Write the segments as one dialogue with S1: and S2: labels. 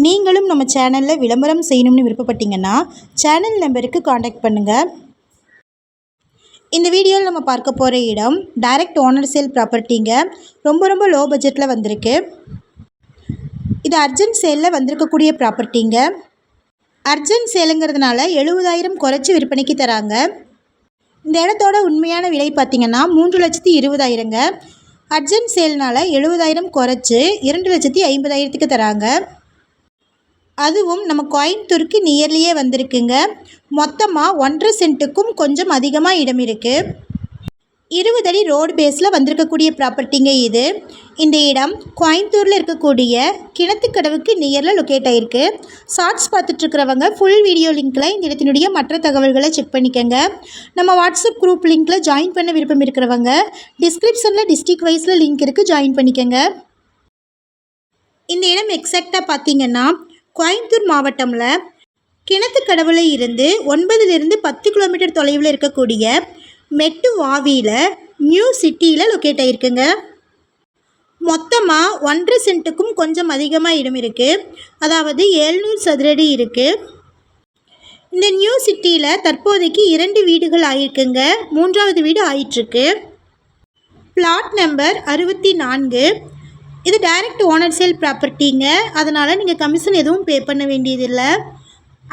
S1: நீங்களும் நம்ம சேனலில் விளம்பரம் செய்யணும்னு விருப்பப்பட்டீங்கன்னா சேனல் நம்பருக்கு காண்டாக்ட் பண்ணுங்கள். இந்த வீடியோவில் நம்ம பார்க்க போகிற இடம் டைரக்ட் ஓனர் சேல் ப்ராப்பர்ட்டிங்க. ரொம்ப லோ பட்ஜெட்டில் வந்திருக்கு. இது அர்ஜென்ட் சேலில் வந்திருக்கக்கூடிய ப்ராப்பர்ட்டிங்க. அர்ஜென்ட் சேலுங்கிறதுனால 70,000 குறைச்சி விற்பனைக்கு தராங்க. இந்த இடத்தோட உண்மையான விலை பார்த்திங்கன்னா 3,20,000ங்க. அர்ஜென்ட் சேல்னால் 70,000 குறைச்சி 2,50,000க்கு தராங்க. அதுவும் நம்ம கோயம்புத்தூருக்கு நியர்லியே வந்திருக்குங்க. மொத்தமாக 1.5 சென்ட்டுக்கும் கொஞ்சம் அதிகமாக இடம் இருக்குது. 20 அடி ரோடு பேஸில் வந்திருக்கக்கூடிய ப்ராப்பர்ட்டிங்க இது. இந்த இடம் கோயம்புத்தூரில் இருக்கக்கூடிய கிணத்துக்கடவுக்கு நியரில் லொக்கேட் ஆகிருக்கு. ஷார்ட்ஸ் பார்த்துட்ருக்கிறவங்க ஃபுல் வீடியோ லிங்க்கில் இந்த இடத்தினுடைய மற்ற தகவல்களை செக் பண்ணிக்கோங்க. நம்ம வாட்ஸ்அப் குரூப் லிங்க்கில் ஜாயின் பண்ண விருப்பம் இருக்கிறவங்க டிஸ்கிரிப்ஷனில் டிஸ்ட்ரிக்ட் வைஸில் லிங்க் இருக்குது, ஜாயின் பண்ணிக்கோங்க. இந்த இடம் எக்ஸாக்டாக பார்த்திங்கன்னா கோயம்புத்தூர் மாவட்டமில் கிணத்துக்கடவுல இருந்து 9லிருந்து 10 கிலோமீட்டர் தொலைவில் இருக்கக்கூடிய மெட்டு வாவியில் நியூ சிட்டியில் லொக்கேட் ஆகிருக்குங்க. மொத்தமாக 1.5 சென்ட்டுக்கும் கொஞ்சம் அதிகமாக இடம் இருக்குது. அதாவது 700 சதுரடி இருக்குது. இந்த நியூ சிட்டியில் தற்போதைக்கு 2 வீடுகள் ஆகிருக்குங்க. 3வது வீடு ஆயிட்டுருக்கு. Flat number 64. இது டைரக்ட் ஓனர் சேல் ப்ராப்பர்ட்டிங்க. அதனால் நீங்கள் கமிஷன் எதுவும் பே பண்ண வேண்டியதில்லை.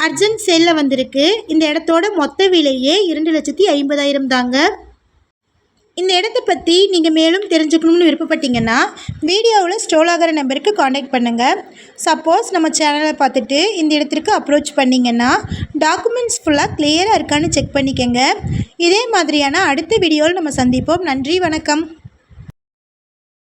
S1: அர்ஜென்ட் சேலில் வந்திருக்கு. இந்த இடத்தோட மொத்த விலையே 2,50,000 தாங்க. இந்த இடத்த பற்றி நீங்கள் மேலும் தெரிஞ்சுக்கணும்னு விருப்பப்பட்டீங்கன்னா வீடியோவில் ஸ்க்ரோல் ஆகிற நம்பருக்கு காண்டாக்ட் பண்ணுங்கள். சப்போஸ் நம்ம சேனலை பார்த்துட்டு இந்த இடத்திற்கு அப்ரோச் பண்ணிங்கன்னா டாக்குமெண்ட்ஸ் ஃபுல்லாக கிளியராக இருக்கான்னு செக் பண்ணிக்கோங்க. இதே மாதிரியான அடுத்த வீடியோவில் நம்ம சந்திப்போம். நன்றி, வணக்கம்.